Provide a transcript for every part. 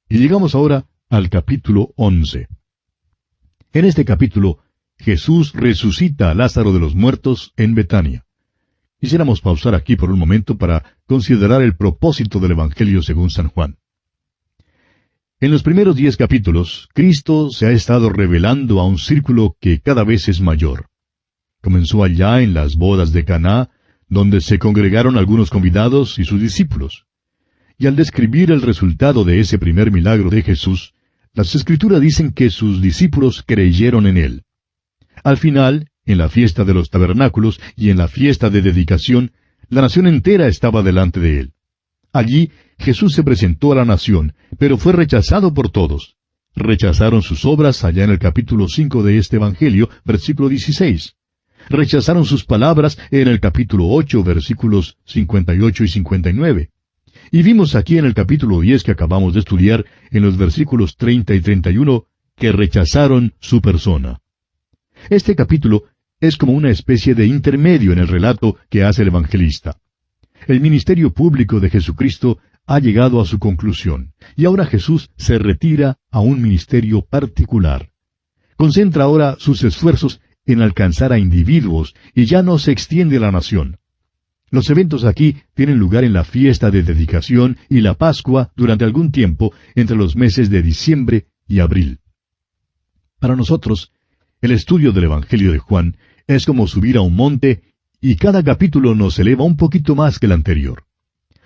Y llegamos ahora al capítulo 11. En este capítulo, Jesús resucita a Lázaro de los muertos en Betania. Quisiéramos pausar aquí por un momento para considerar el propósito del Evangelio según San Juan. En los primeros 10 capítulos, Cristo se ha estado revelando a un círculo que cada vez es mayor. Comenzó allá en las bodas de Caná, donde se congregaron algunos convidados y sus discípulos. Y al describir el resultado de ese primer milagro de Jesús, las Escrituras dicen que sus discípulos creyeron en él. Al final, en la fiesta de los tabernáculos y en la fiesta de dedicación, la nación entera estaba delante de él. Allí Jesús se presentó a la nación, pero fue rechazado por todos. Rechazaron sus obras allá en el capítulo 5 de este Evangelio, versículo 16. Rechazaron sus palabras en el capítulo 8, versículos 58 y 59. Y vimos aquí en el capítulo 10 que acabamos de estudiar, en los versículos 30 y 31, que rechazaron su persona. Este capítulo es como una especie de intermedio en el relato que hace el evangelista. El ministerio público de Jesucristo ha llegado a su conclusión, y ahora Jesús se retira a un ministerio particular. Concentra ahora sus esfuerzos en alcanzar a individuos y ya no se extiende a la nación. Los eventos aquí tienen lugar en la fiesta de dedicación y la Pascua durante algún tiempo entre los meses de diciembre y abril. Para nosotros, el estudio del Evangelio de Juan es como subir a un monte y cada capítulo nos eleva un poquito más que el anterior.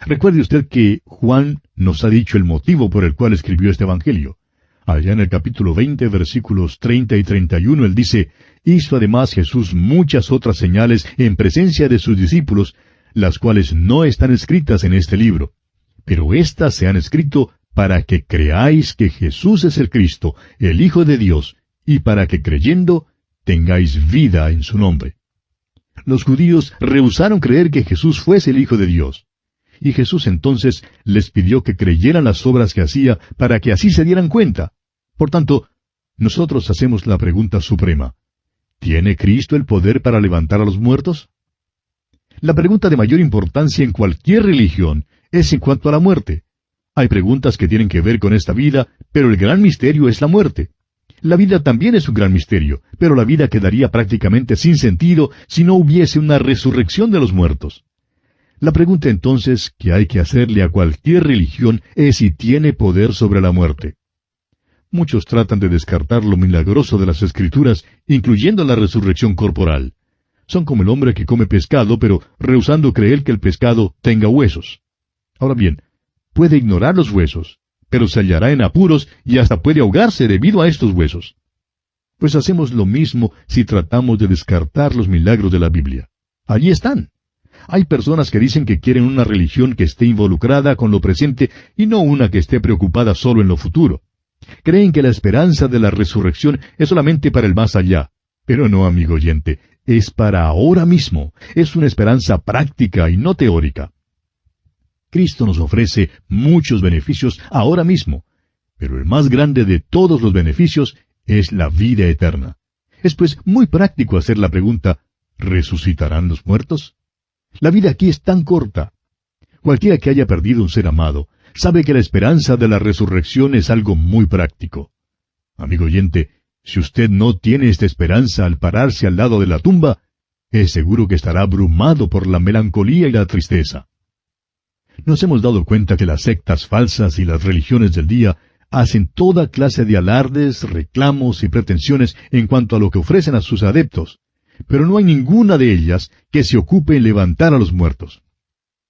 Recuerde usted que Juan nos ha dicho el motivo por el cual escribió este Evangelio. Allá en el capítulo 20, versículos 30 y 31, él dice, «Hizo además Jesús muchas otras señales en presencia de sus discípulos, las cuales no están escritas en este libro. Pero éstas se han escrito para que creáis que Jesús es el Cristo, el Hijo de Dios, y para que creyendo tengáis vida en su nombre». Los judíos rehusaron creer que Jesús fuese el Hijo de Dios. Y Jesús entonces les pidió que creyeran las obras que hacía para que así se dieran cuenta. Por tanto, nosotros hacemos la pregunta suprema. ¿Tiene Cristo el poder para levantar a los muertos? La pregunta de mayor importancia en cualquier religión es en cuanto a la muerte. Hay preguntas que tienen que ver con esta vida, pero el gran misterio es la muerte. La vida también es un gran misterio, pero la vida quedaría prácticamente sin sentido si no hubiese una resurrección de los muertos. La pregunta entonces que hay que hacerle a cualquier religión es si tiene poder sobre la muerte. Muchos tratan de descartar lo milagroso de las Escrituras, incluyendo la resurrección corporal. Son como el hombre que come pescado, pero rehusando creer que el pescado tenga huesos. Ahora bien, puede ignorar los huesos, pero se hallará en apuros y hasta puede ahogarse debido a estos huesos. Pues hacemos lo mismo si tratamos de descartar los milagros de la Biblia. Allí están. Hay personas que dicen que quieren una religión que esté involucrada con lo presente y no una que esté preocupada solo en lo futuro. Creen que la esperanza de la resurrección es solamente para el más allá. Pero no, amigo oyente, es para ahora mismo. Es una esperanza práctica y no teórica. Cristo nos ofrece muchos beneficios ahora mismo, pero el más grande de todos los beneficios es la vida eterna. Es pues muy práctico hacer la pregunta, ¿resucitarán los muertos? La vida aquí es tan corta. Cualquiera que haya perdido un ser amado sabe que la esperanza de la resurrección es algo muy práctico. Amigo oyente, si usted no tiene esta esperanza al pararse al lado de la tumba, es seguro que estará abrumado por la melancolía y la tristeza. Nos hemos dado cuenta que las sectas falsas y las religiones del día hacen toda clase de alardes, reclamos y pretensiones en cuanto a lo que ofrecen a sus adeptos, pero no hay ninguna de ellas que se ocupe en levantar a los muertos.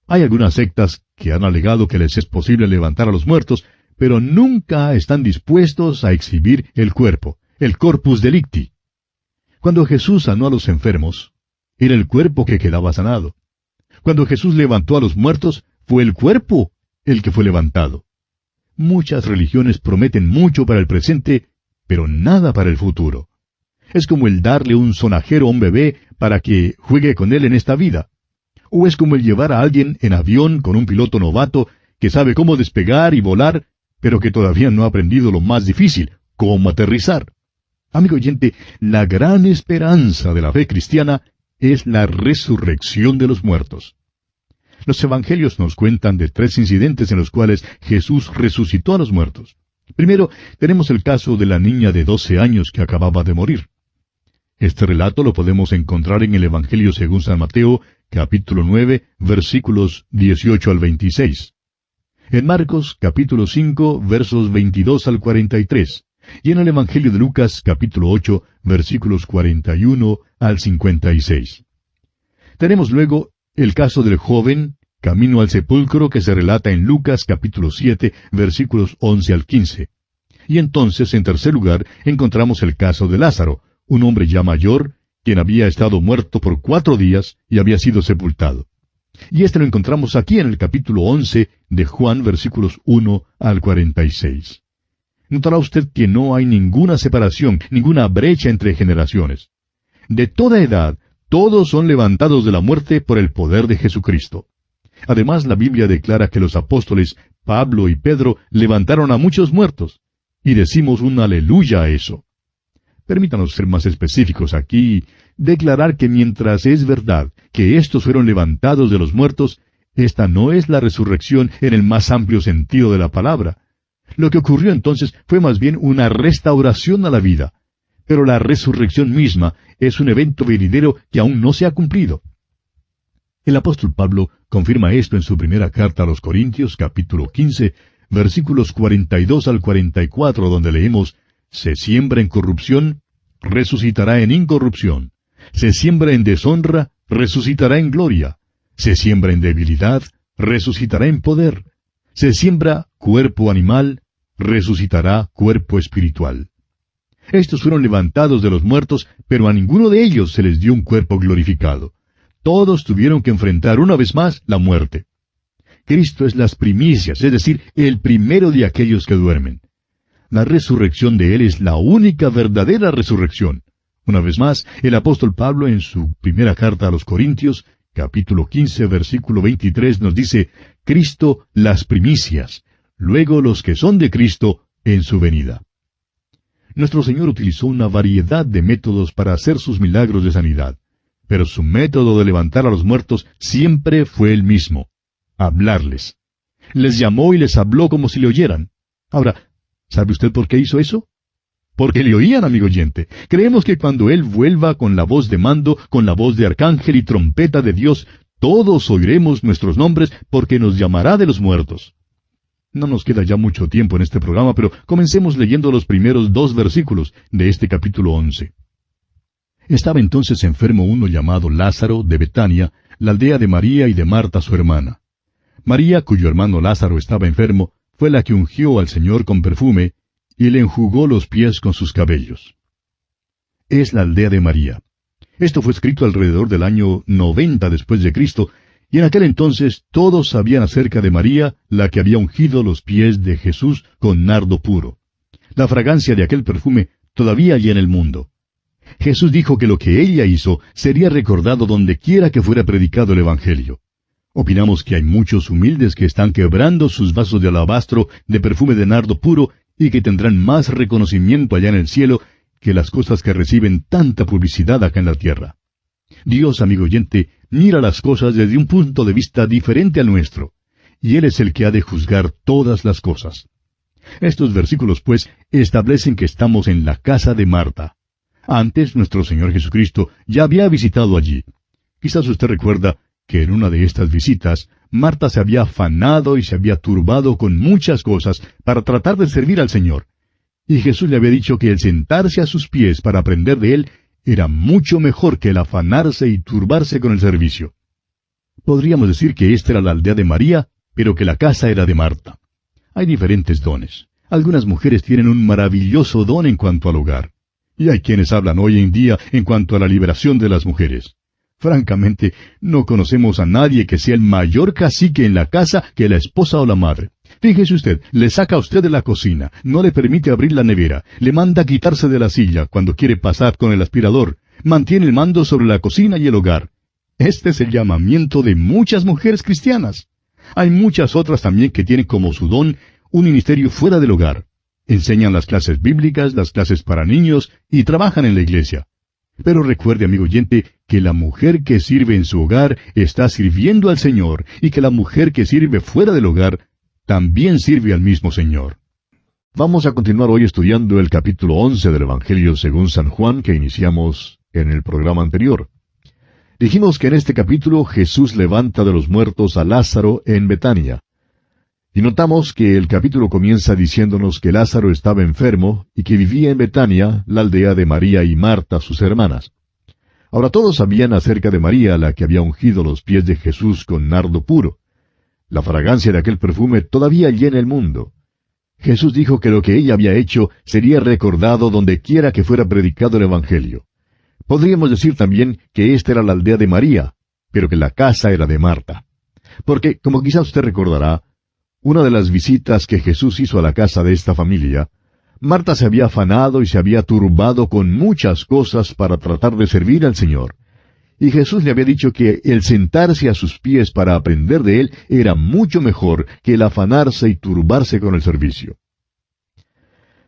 Hay algunas sectas que han alegado que les es posible levantar a los muertos, pero nunca están dispuestos a exhibir el cuerpo, el corpus delicti. Cuando Jesús sanó a los enfermos, era el cuerpo que quedaba sanado. Cuando Jesús levantó a los muertos, fue el cuerpo el que fue levantado. Muchas religiones prometen mucho para el presente, pero nada para el futuro. Es como el darle un sonajero a un bebé para que juegue con él en esta vida. O es como el llevar a alguien en avión con un piloto novato que sabe cómo despegar y volar, pero que todavía no ha aprendido lo más difícil, cómo aterrizar. Amigo oyente, la gran esperanza de la fe cristiana es la resurrección de los muertos. Los evangelios nos cuentan de 3 incidentes en los cuales Jesús resucitó a los muertos. Primero, tenemos el caso de la niña de 12 años que acababa de morir. Este relato lo podemos encontrar en el Evangelio según San Mateo, capítulo 9, versículos 18 al 26. En Marcos, capítulo 5, versos 22 al 43. Y en el Evangelio de Lucas, capítulo 8, versículos 41 al 56. Tenemos luego el caso del joven camino al sepulcro que se relata en Lucas, capítulo 7, versículos 11 al 15. Y entonces, en tercer lugar, encontramos el caso de Lázaro, un hombre ya mayor, quien había estado muerto por 4 días y había sido sepultado. Y este lo encontramos aquí en el capítulo 11 de Juan, versículos 1 al 46. Notará usted que no hay ninguna separación, ninguna brecha entre generaciones. De toda edad, todos son levantados de la muerte por el poder de Jesucristo. Además, la Biblia declara que los apóstoles Pablo y Pedro levantaron a muchos muertos, y decimos un aleluya a eso. Permítanos ser más específicos aquí y declarar que mientras es verdad que estos fueron levantados de los muertos, esta no es la resurrección en el más amplio sentido de la palabra. Lo que ocurrió entonces fue más bien una restauración a la vida. Pero la resurrección misma es un evento venidero que aún no se ha cumplido. El apóstol Pablo confirma esto en su primera carta a los Corintios, capítulo 15, versículos 42 al 44, donde leemos: Se siembra en corrupción, resucitará en incorrupción. Se siembra en deshonra, resucitará en gloria. Se siembra en debilidad, resucitará en poder. Se siembra cuerpo animal, resucitará cuerpo espiritual. Estos fueron levantados de los muertos, pero a ninguno de ellos se les dio un cuerpo glorificado. Todos tuvieron que enfrentar una vez más la muerte. Cristo es las primicias, es decir, el primero de aquellos que duermen. La resurrección de Él es la única verdadera resurrección. Una vez más, el apóstol Pablo en su primera carta a los Corintios, capítulo 15, versículo 23, nos dice: Cristo las primicias, luego los que son de Cristo en su venida. Nuestro Señor utilizó una variedad de métodos para hacer sus milagros de sanidad, pero su método de levantar a los muertos siempre fue el mismo: hablarles. Les llamó y les habló como si le oyeran. Ahora, ¿sabe usted por qué hizo eso? Porque le oían, amigo oyente. Creemos que cuando Él vuelva con la voz de mando, con la voz de arcángel y trompeta de Dios, todos oiremos nuestros nombres porque nos llamará de los muertos. No nos queda ya mucho tiempo en este programa, pero comencemos leyendo los primeros 2 versículos de este capítulo 11. Estaba entonces enfermo uno llamado Lázaro de Betania, la aldea de María y de Marta su hermana. María, cuyo hermano Lázaro estaba enfermo, fue la que ungió al Señor con perfume, y le enjugó los pies con sus cabellos. Es la aldea de María. Esto fue escrito alrededor del año 90 después de Cristo, y en aquel entonces todos sabían acerca de María, la que había ungido los pies de Jesús con nardo puro. La fragancia de aquel perfume todavía hay en el mundo. Jesús dijo que lo que ella hizo sería recordado donde quiera que fuera predicado el Evangelio. Opinamos que hay muchos humildes que están quebrando sus vasos de alabastro de perfume de nardo puro y que tendrán más reconocimiento allá en el cielo que las cosas que reciben tanta publicidad acá en la tierra. Dios, amigo oyente, mira las cosas desde un punto de vista diferente al nuestro, y Él es el que ha de juzgar todas las cosas. Estos versículos, pues, establecen que estamos en la casa de Marta. Antes, nuestro Señor Jesucristo ya había visitado allí. Quizás usted recuerda que en una de estas visitas, Marta se había afanado y se había turbado con muchas cosas para tratar de servir al Señor. Y Jesús le había dicho que el sentarse a sus pies para aprender de Él era mucho mejor que el afanarse y turbarse con el servicio. Podríamos decir que esta era la aldea de María, pero que la casa era de Marta. Hay diferentes dones. Algunas mujeres tienen un maravilloso don en cuanto al hogar. Y hay quienes hablan hoy en día en cuanto a la liberación de las mujeres. Francamente, no conocemos a nadie que sea el mayor cacique en la casa que la esposa o la madre. Fíjese usted, le saca a usted de la cocina, no le permite abrir la nevera, le manda quitarse de la silla cuando quiere pasar con el aspirador, mantiene el mando sobre la cocina y el hogar. Este es el llamamiento de muchas mujeres cristianas. Hay muchas otras también que tienen como su don un ministerio fuera del hogar. Enseñan las clases bíblicas, las clases para niños y trabajan en la iglesia. Pero recuerde, amigo oyente, que la mujer que sirve en su hogar está sirviendo al Señor y que la mujer que sirve fuera del hogar también sirve al mismo Señor. Vamos a continuar hoy estudiando el capítulo 11 del Evangelio según San Juan que iniciamos en el programa anterior. Dijimos que en este capítulo Jesús levanta de los muertos a Lázaro en Betania. Y notamos que el capítulo comienza diciéndonos que Lázaro estaba enfermo y que vivía en Betania, la aldea de María y Marta, sus hermanas. Ahora todos sabían acerca de María, la que había ungido los pies de Jesús con nardo puro. La fragancia de aquel perfume todavía llena el mundo. Jesús dijo que lo que ella había hecho sería recordado donde quiera que fuera predicado el Evangelio. Podríamos decir también que esta era la aldea de María, pero que la casa era de Marta. Porque, como quizá usted recordará, una de las visitas que Jesús hizo a la casa de esta familia, Marta se había afanado y se había turbado con muchas cosas para tratar de servir al Señor. Y Jesús le había dicho que el sentarse a sus pies para aprender de Él era mucho mejor que el afanarse y turbarse con el servicio.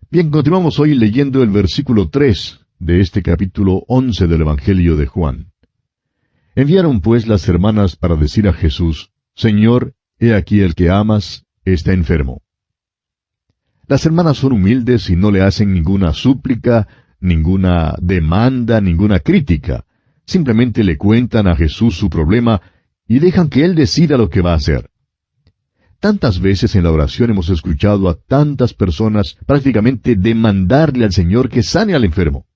Bien, continuamos hoy leyendo el versículo 3 de este capítulo 11 del Evangelio de Juan. Enviaron pues las hermanas para decir a Jesús, Señor, he aquí el que amas está enfermo. Las hermanas son humildes y no le hacen ninguna súplica, ninguna demanda, ninguna crítica. Simplemente le cuentan a Jesús su problema y dejan que Él decida lo que va a hacer. Tantas veces en la oración hemos escuchado a tantas personas prácticamente demandarle al Señor que sane al enfermo.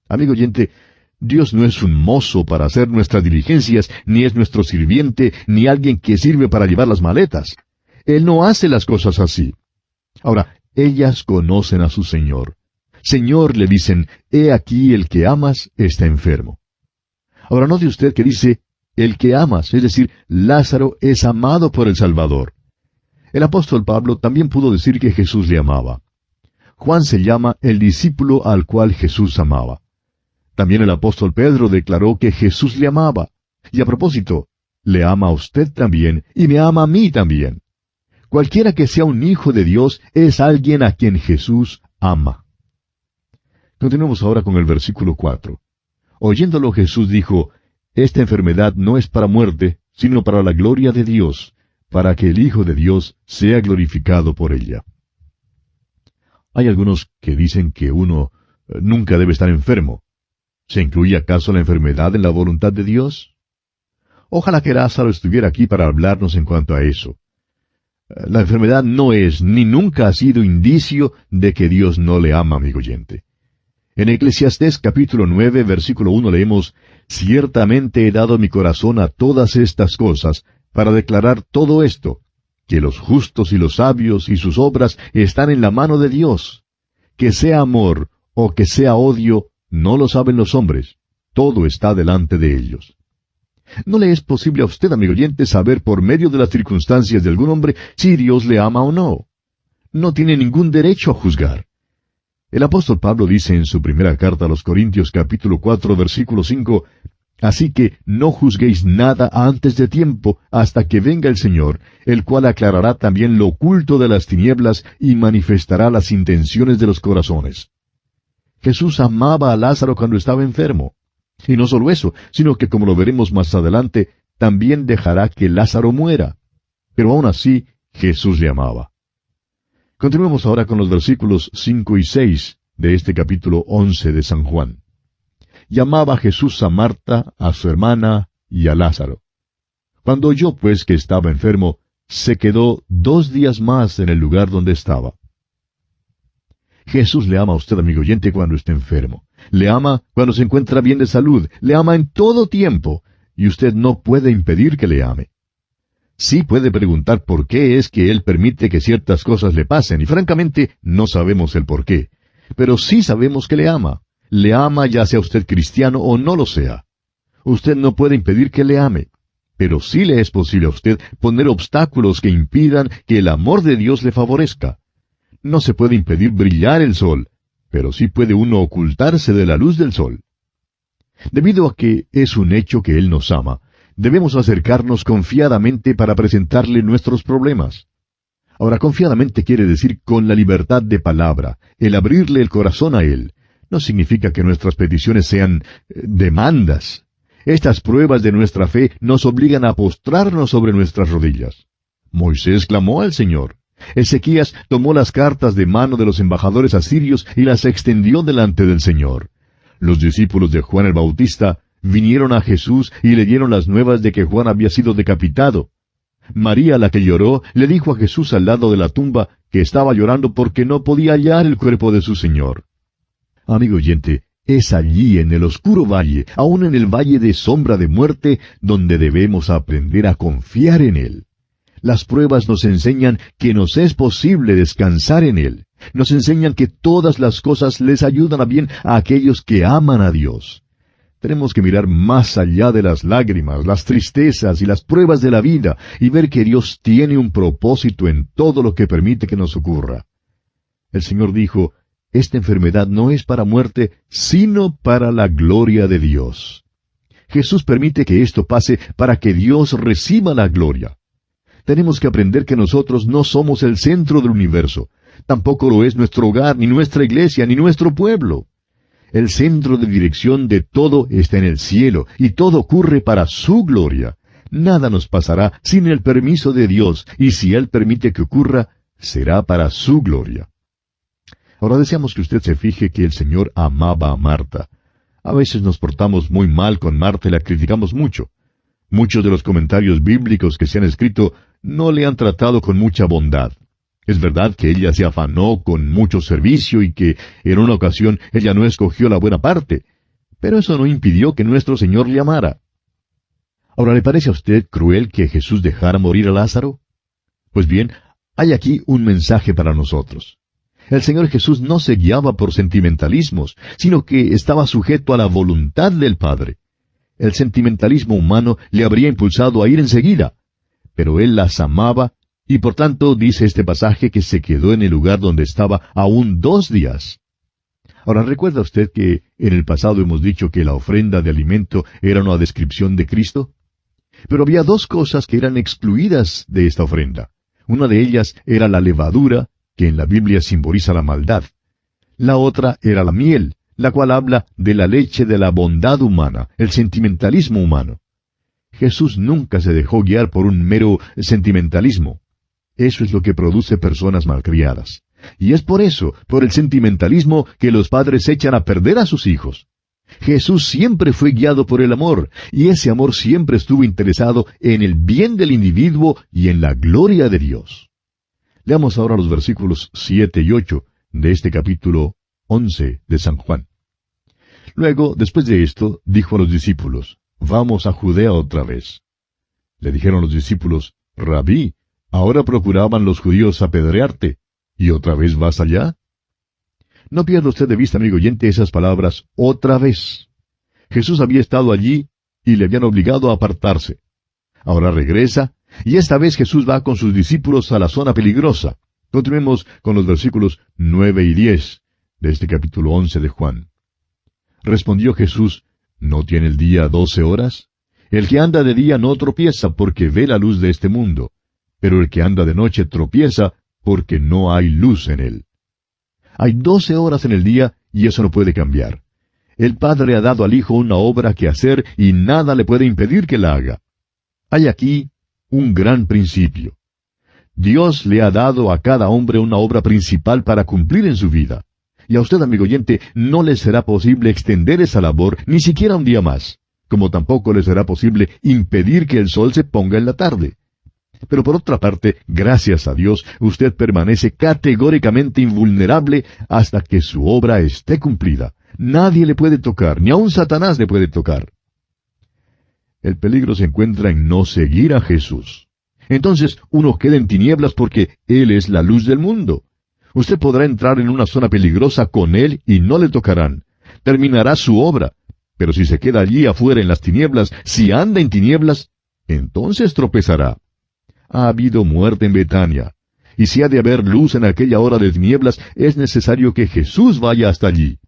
Amigo oyente, Dios no es un mozo para hacer nuestras diligencias, ni es nuestro sirviente, ni alguien que sirve para llevar las maletas. Él no hace las cosas así. Ahora, ellas conocen a su Señor. Señor, le dicen, he aquí el que amas está enfermo. Ahora note usted que dice, el que amas, es decir, Lázaro es amado por el Salvador. El apóstol Pablo también pudo decir que Jesús le amaba. Juan se llama el discípulo al cual Jesús amaba. También el apóstol Pedro declaró que Jesús le amaba. Y a propósito, le ama a usted también y me ama a mí también. Cualquiera que sea un hijo de Dios es alguien a quien Jesús ama. Continuemos ahora con el versículo 4. Oyéndolo Jesús dijo, esta enfermedad no es para muerte, sino para la gloria de Dios, para que el Hijo de Dios sea glorificado por ella. Hay algunos que dicen que uno nunca debe estar enfermo. ¿Se incluye acaso la enfermedad en la voluntad de Dios? Ojalá que Lázaro estuviera aquí para hablarnos en cuanto a eso. La enfermedad no es, ni nunca ha sido indicio de que Dios no le ama, amigo oyente. En Eclesiastés capítulo 9, versículo 1 leemos, Ciertamente he dado mi corazón a todas estas cosas, para declarar todo esto, que los justos y los sabios y sus obras están en la mano de Dios. Que sea amor o que sea odio, no lo saben los hombres, todo está delante de ellos. No le es posible a usted, amigo oyente, saber por medio de las circunstancias de algún hombre si Dios le ama o no. No tiene ningún derecho a juzgar. El apóstol Pablo dice en su primera carta a los Corintios capítulo 4 versículo 5, Así que no juzguéis nada antes de tiempo hasta que venga el Señor, el cual aclarará también lo oculto de las tinieblas y manifestará las intenciones de los corazones. Jesús amaba a Lázaro cuando estaba enfermo. Y no solo eso, sino que como lo veremos más adelante, también dejará que Lázaro muera. Pero aún así, Jesús le amaba. Continuemos ahora con los versículos 5 y 6 de este capítulo 11 de San Juan. Llamaba Jesús a Marta, a su hermana y a Lázaro. Cuando oyó pues que estaba enfermo, se quedó 2 días más en el lugar donde estaba. Jesús le ama a usted, amigo oyente, cuando está enfermo. Le ama cuando se encuentra bien de salud. Le ama en todo tiempo. Y usted no puede impedir que le ame. Sí puede preguntar por qué es que Él permite que ciertas cosas le pasen, y francamente no sabemos el por qué. Pero sí sabemos que le ama. Le ama ya sea usted cristiano o no lo sea. Usted no puede impedir que le ame. Pero sí le es posible a usted poner obstáculos que impidan que el amor de Dios le favorezca. No se puede impedir brillar el sol, pero sí puede uno ocultarse de la luz del sol. Debido a que es un hecho que Él nos ama, debemos acercarnos confiadamente para presentarle nuestros problemas. Ahora, confiadamente quiere decir con la libertad de palabra, el abrirle el corazón a Él. No significa que nuestras peticiones sean demandas. Estas pruebas de nuestra fe nos obligan a postrarnos sobre nuestras rodillas. Moisés clamó al Señor. Ezequías tomó las cartas de mano de los embajadores asirios y las extendió delante del Señor. Los discípulos de Juan el Bautista vinieron a Jesús y le dieron las nuevas de que Juan había sido decapitado. María, la que lloró, le dijo a Jesús al lado de la tumba que estaba llorando porque no podía hallar el cuerpo de su Señor. Amigo oyente, es allí en el oscuro valle, aun en el valle de sombra de muerte, donde debemos aprender a confiar en Él. Las pruebas nos enseñan que nos es posible descansar en Él. Nos enseñan que todas las cosas les ayudan a bien a aquellos que aman a Dios. Tenemos que mirar más allá de las lágrimas, las tristezas y las pruebas de la vida y ver que Dios tiene un propósito en todo lo que permite que nos ocurra. El Señor dijo, esta enfermedad no es para muerte, sino para la gloria de Dios. Jesús permite que esto pase para que Dios reciba la gloria. Tenemos que aprender que nosotros no somos el centro del universo. Tampoco lo es nuestro hogar, ni nuestra iglesia, ni nuestro pueblo. El centro de dirección de todo está en el cielo, y todo ocurre para su gloria. Nada nos pasará sin el permiso de Dios, y si Él permite que ocurra, será para su gloria. Ahora deseamos que usted se fije que el Señor amaba a Marta. A veces nos portamos muy mal con Marta y la criticamos mucho. Muchos de los comentarios bíblicos que se han escrito no le han tratado con mucha bondad. Es verdad que ella se afanó con mucho servicio y que en una ocasión ella no escogió la buena parte, pero eso no impidió que nuestro Señor le amara. Ahora, ¿le parece a usted cruel que Jesús dejara morir a Lázaro? Pues bien, hay aquí un mensaje para nosotros. El Señor Jesús no se guiaba por sentimentalismos, sino que estaba sujeto a la voluntad del Padre. El sentimentalismo humano le habría impulsado a ir enseguida, pero Él las amaba, y por tanto dice este pasaje que se quedó en el lugar donde estaba aún 2 días. Ahora, ¿recuerda usted que en el pasado hemos dicho que la ofrenda de alimento era una descripción de Cristo? Pero había 2 cosas que eran excluidas de esta ofrenda. Una de ellas era la levadura, que en la Biblia simboliza la maldad. La otra era la miel, la cual habla de la leche de la bondad humana, el sentimentalismo humano. Jesús nunca se dejó guiar por un mero sentimentalismo. Eso es lo que produce personas malcriadas. Y es por eso, por el sentimentalismo, que los padres echan a perder a sus hijos. Jesús siempre fue guiado por el amor, y ese amor siempre estuvo interesado en el bien del individuo y en la gloria de Dios. Leamos ahora los versículos 7 y 8 de este capítulo 11 de San Juan. Luego, después de esto, dijo a los discípulos, «Vamos a Judea otra vez». Le dijeron los discípulos, «Rabí, ahora procuraban los judíos apedrearte, ¿y otra vez vas allá?» No pierda usted de vista, amigo oyente, esas palabras, «otra vez». Jesús había estado allí y le habían obligado a apartarse. Ahora regresa, y esta vez Jesús va con sus discípulos a la zona peligrosa. Continuemos con los versículos 9 y 10 de este capítulo 11 de Juan. Respondió Jesús, ¿no tiene el día 12 horas? El que anda de día no tropieza porque ve la luz de este mundo, pero el que anda de noche tropieza porque no hay luz en él. Hay 12 horas en el día y eso no puede cambiar. El Padre ha dado al Hijo una obra que hacer y nada le puede impedir que la haga. Hay aquí un gran principio. Dios le ha dado a cada hombre una obra principal para cumplir en su vida. Y a usted, amigo oyente, no le será posible extender esa labor ni siquiera un día más, como tampoco le será posible impedir que el sol se ponga en la tarde. Pero por otra parte, gracias a Dios, usted permanece categóricamente invulnerable hasta que su obra esté cumplida. Nadie le puede tocar, ni aun Satanás le puede tocar. El peligro se encuentra en no seguir a Jesús. Entonces uno queda en tinieblas porque Él es la luz del mundo. Usted podrá entrar en una zona peligrosa con Él y no le tocarán. Terminará su obra. Pero si se queda allí afuera en las tinieblas, si anda en tinieblas, entonces tropezará. Ha habido muerte en Betania. Y si ha de haber luz en aquella hora de tinieblas, es necesario que Jesús vaya hasta allí.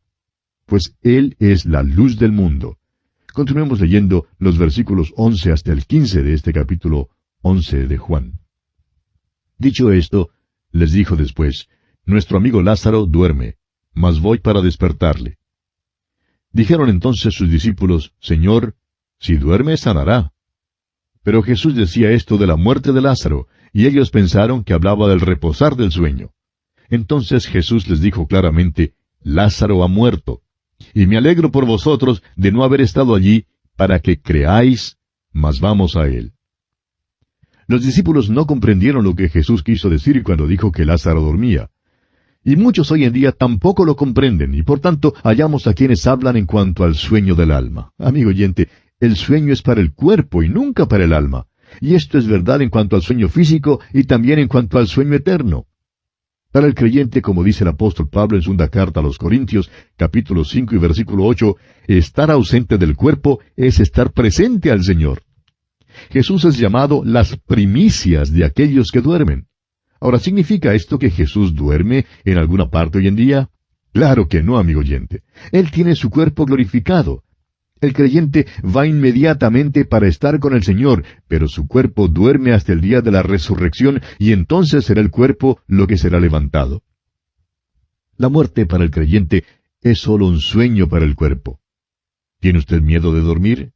Pues Él es la luz del mundo. Continuemos leyendo los versículos 11 hasta el 15 de este capítulo 11 de Juan. Dicho esto, les dijo después, «Nuestro amigo Lázaro duerme, mas voy para despertarle». Dijeron entonces sus discípulos, «Señor, si duerme, sanará». Pero Jesús decía esto de la muerte de Lázaro, y ellos pensaron que hablaba del reposar del sueño. Entonces Jesús les dijo claramente, Lázaro ha muerto, y me alegro por vosotros de no haber estado allí, para que creáis, mas vamos a él. Los discípulos no comprendieron lo que Jesús quiso decir cuando dijo que Lázaro dormía. Y muchos hoy en día tampoco lo comprenden, y por tanto hallamos a quienes hablan en cuanto al sueño del alma. Amigo oyente, el sueño es para el cuerpo y nunca para el alma. Y esto es verdad en cuanto al sueño físico y también en cuanto al sueño eterno. Para el creyente, como dice el apóstol Pablo en segunda carta a los Corintios, capítulo 5 y versículo 8, estar ausente del cuerpo es estar presente al Señor. Jesús es llamado las primicias de aquellos que duermen. Ahora, ¿significa esto que Jesús duerme en alguna parte hoy en día? Claro que no, amigo oyente. Él tiene su cuerpo glorificado. El creyente va inmediatamente para estar con el Señor, pero su cuerpo duerme hasta el día de la resurrección, y entonces será el cuerpo lo que será levantado. La muerte para el creyente es solo un sueño para el cuerpo. ¿Tiene usted miedo de dormir?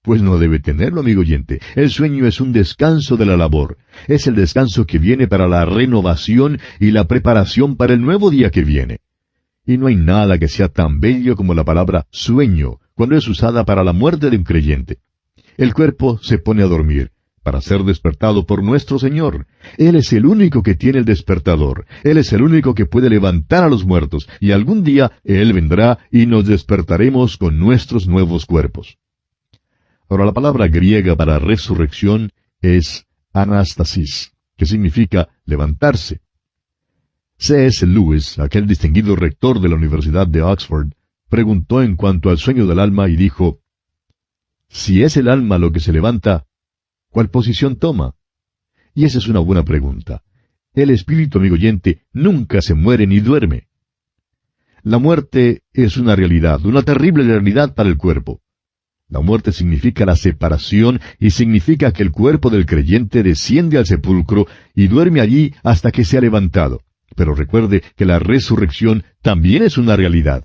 Pues no debe tenerlo, amigo oyente. El sueño es un descanso de la labor. Es el descanso que viene para la renovación y la preparación para el nuevo día que viene. Y no hay nada que sea tan bello como la palabra sueño, cuando es usada para la muerte de un creyente. El cuerpo se pone a dormir, para ser despertado por nuestro Señor. Él es el único que tiene el despertador. Él es el único que puede levantar a los muertos, y algún día Él vendrá y nos despertaremos con nuestros nuevos cuerpos. Ahora, la palabra griega para resurrección es anastasis, que significa levantarse. C.S. Lewis, aquel distinguido rector de la Universidad de Oxford, preguntó en cuanto al sueño del alma y dijo, si es el alma lo que se levanta, ¿cuál posición toma? Y esa es una buena pregunta. El espíritu, amigo oyente, nunca se muere ni duerme. La muerte es una realidad, una terrible realidad para el cuerpo. La muerte significa la separación y significa que el cuerpo del creyente desciende al sepulcro y duerme allí hasta que sea levantado. Pero recuerde que la resurrección también es una realidad.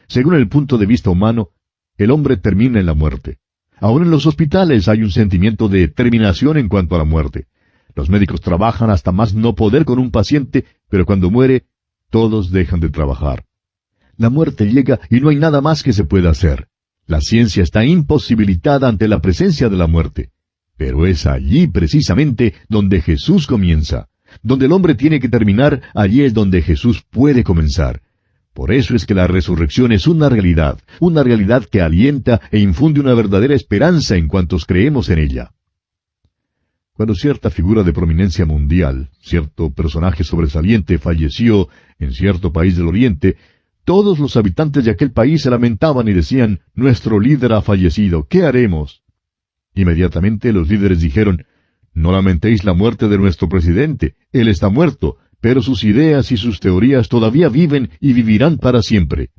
Según el punto de vista humano, el hombre termina en la muerte. Aún en los hospitales hay un sentimiento de terminación en cuanto a la muerte. Los médicos trabajan hasta más no poder con un paciente, pero cuando muere, todos dejan de trabajar. La muerte llega y no hay nada más que se pueda hacer. La ciencia está imposibilitada ante la presencia de la muerte. Pero es allí precisamente donde Jesús comienza. Donde el hombre tiene que terminar, allí es donde Jesús puede comenzar. Por eso es que la resurrección es una realidad que alienta e infunde una verdadera esperanza en cuantos creemos en ella. Cuando cierta figura de prominencia mundial, cierto personaje sobresaliente falleció en cierto país del Oriente, todos los habitantes de aquel país se lamentaban y decían, nuestro líder ha fallecido, ¿qué haremos? Inmediatamente los líderes dijeron, no lamentéis la muerte de nuestro presidente, él está muerto, pero sus ideas y sus teorías todavía viven y vivirán para siempre.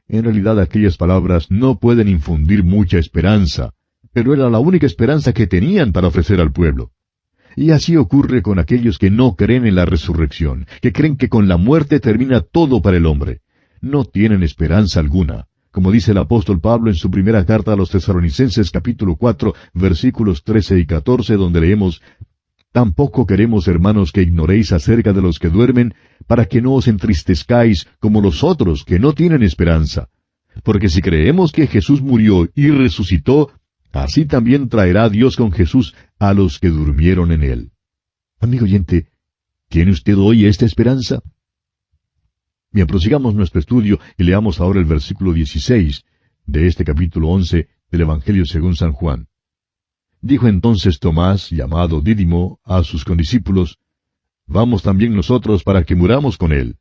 En realidad aquellas palabras no pueden infundir mucha esperanza, pero era la única esperanza que tenían para ofrecer al pueblo. Y así ocurre con aquellos que no creen en la resurrección, que creen que con la muerte termina todo para el hombre. No tienen esperanza alguna. Como dice el apóstol Pablo en su primera carta a los Tesalonicenses capítulo 4, versículos 13 y 14, donde leemos, tampoco queremos, hermanos, que ignoréis acerca de los que duermen, para que no os entristezcáis como los otros que no tienen esperanza. Porque si creemos que Jesús murió y resucitó, así también traerá Dios con Jesús a los que durmieron en él. Amigo oyente, ¿tiene usted hoy esta esperanza? Bien, prosigamos nuestro estudio y leamos ahora el versículo 16 de este capítulo 11 del Evangelio según San Juan. Dijo entonces Tomás, llamado Dídimo, a sus condiscípulos, vamos también nosotros para que muramos con él.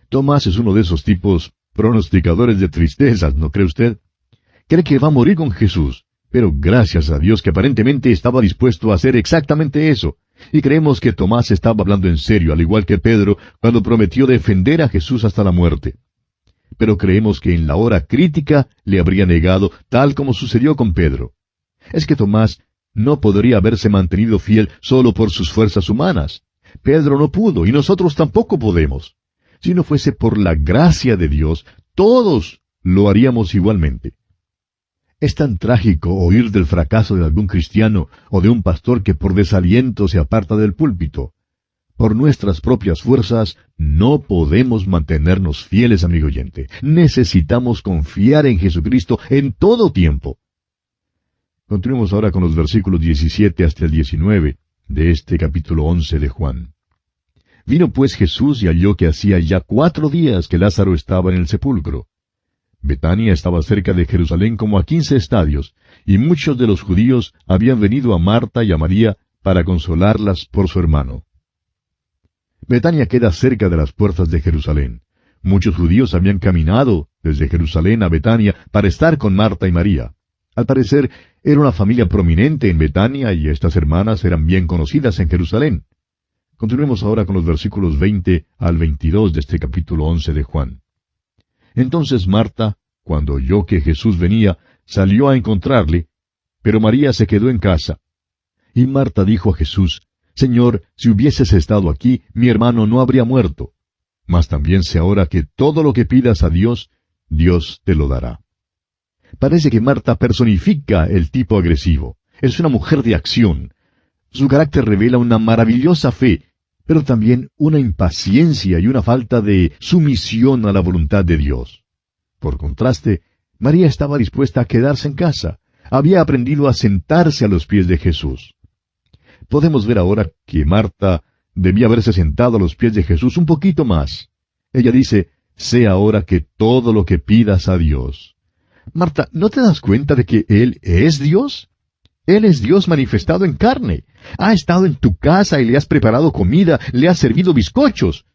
Tomás es uno de esos tipos pronosticadores de tristezas, ¿no cree usted? Cree que va a morir con Jesús, pero gracias a Dios que aparentemente estaba dispuesto a hacer exactamente eso. Y creemos que Tomás estaba hablando en serio, al igual que Pedro, cuando prometió defender a Jesús hasta la muerte. Pero creemos que en la hora crítica le habría negado, tal como sucedió con Pedro. Es que Tomás no podría haberse mantenido fiel solo por sus fuerzas humanas. Pedro no pudo, y nosotros tampoco podemos. Si no fuese por la gracia de Dios, todos lo haríamos igualmente. Es tan trágico oír del fracaso de algún cristiano o de un pastor que por desaliento se aparta del púlpito. Por nuestras propias fuerzas no podemos mantenernos fieles, amigo oyente. Necesitamos confiar en Jesucristo en todo tiempo. Continuemos ahora con los versículos 17 hasta el 19 de este capítulo 11 de Juan. Vino pues Jesús y halló que hacía ya 4 días que Lázaro estaba en el sepulcro. Betania estaba cerca de Jerusalén como a 15 estadios, y muchos de los judíos habían venido a Marta y a María para consolarlas por su hermano. Betania queda cerca de las puertas de Jerusalén. Muchos judíos habían caminado desde Jerusalén a Betania para estar con Marta y María. Al parecer, era una familia prominente en Betania y estas hermanas eran bien conocidas en Jerusalén. Continuemos ahora con los versículos 20 al 22 de este capítulo 11 de Juan. Entonces Marta, cuando oyó que Jesús venía, salió a encontrarle, pero María se quedó en casa. Y Marta dijo a Jesús, Señor, si hubieses estado aquí, mi hermano no habría muerto. Mas también sé ahora que todo lo que pidas a Dios, Dios te lo dará. Parece que Marta personifica el tipo agresivo. Es una mujer de acción. Su carácter revela una maravillosa fe, pero también una impaciencia y una falta de sumisión a la voluntad de Dios. Por contraste, María estaba dispuesta a quedarse en casa. Había aprendido a sentarse a los pies de Jesús. Podemos ver ahora que Marta debía haberse sentado a los pies de Jesús un poquito más. Ella dice, sé ahora que todo lo que pidas a Dios. Marta, ¿no te das cuenta de que Él es Dios? Él es Dios manifestado en carne. Ha estado en tu casa y le has preparado comida, le has servido bizcochos.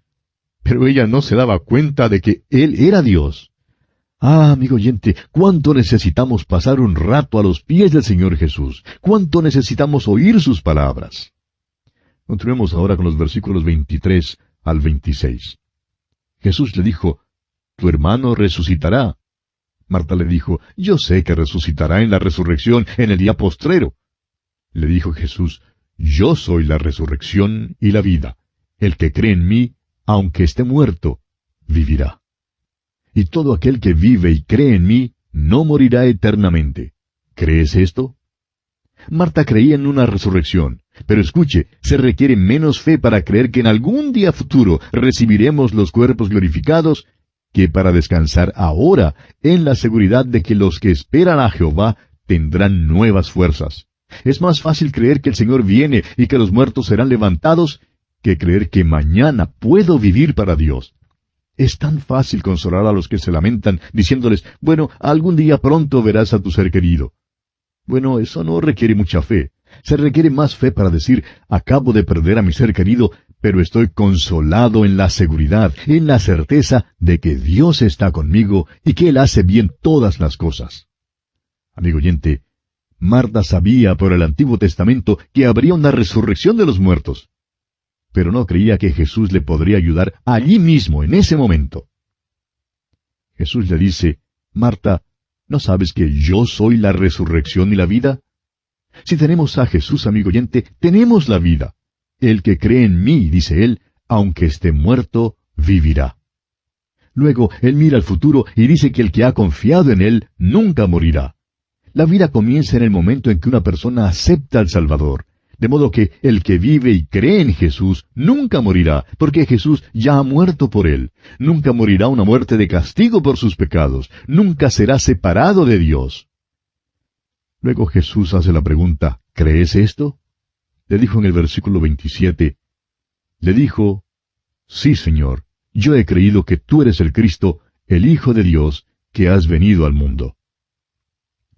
Pero ella no se daba cuenta de que Él era Dios. Ah, amigo oyente, cuánto necesitamos pasar un rato a los pies del Señor Jesús. Cuánto necesitamos oír sus palabras. Continuemos ahora con los versículos 23 al 26. Jesús le dijo, tu hermano resucitará. Marta le dijo, yo sé que resucitará en la resurrección en el día postrero. Le dijo Jesús, yo soy la resurrección y la vida. El que cree en mí, aunque esté muerto, vivirá. Y todo aquel que vive y cree en mí, no morirá eternamente. ¿Crees esto? Marta creía en una resurrección, pero escuche, se requiere menos fe para creer que en algún día futuro recibiremos los cuerpos glorificados que para descansar ahora en la seguridad de que los que esperan a Jehová tendrán nuevas fuerzas. Es más fácil creer que el Señor viene y que los muertos serán levantados que creer que mañana puedo vivir para Dios. Es tan fácil consolar a los que se lamentan diciéndoles, bueno, algún día pronto verás a tu ser querido. Bueno, eso no requiere mucha fe. Se requiere más fe para decir, acabo de perder a mi ser querido, pero estoy consolado en la seguridad, en la certeza de que Dios está conmigo y que Él hace bien todas las cosas. Amigo oyente, Marta sabía por el Antiguo Testamento que habría una resurrección de los muertos, pero no creía que Jesús le podría ayudar allí mismo, en ese momento. Jesús le dice, Marta, ¿no sabes que yo soy la resurrección y la vida? Si tenemos a Jesús, amigo oyente, tenemos la vida. El que cree en mí, dice él, aunque esté muerto, vivirá. Luego, él mira al futuro y dice que el que ha confiado en él nunca morirá. La vida comienza en el momento en que una persona acepta al Salvador. De modo que el que vive y cree en Jesús nunca morirá, porque Jesús ya ha muerto por él. Nunca morirá una muerte de castigo por sus pecados. Nunca será separado de Dios. Luego Jesús hace la pregunta, ¿crees esto? Le dijo en el versículo 27, le dijo, sí, Señor, yo he creído que tú eres el Cristo, el Hijo de Dios, que has venido al mundo.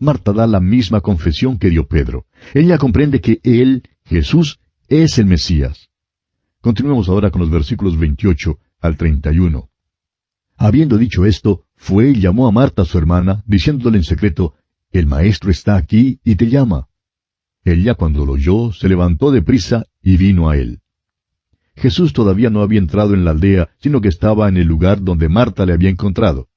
Marta da la misma confesión que dio Pedro. Ella comprende que Él, Jesús, es el Mesías. Continuemos ahora con los versículos 28 al 31. Habiendo dicho esto, fue y llamó a Marta su hermana, diciéndole en secreto, el Maestro está aquí y te llama. Ella, cuando lo oyó, se levantó deprisa y vino a él. Jesús todavía no había entrado en la aldea, sino que estaba en el lugar donde Marta le había encontrado.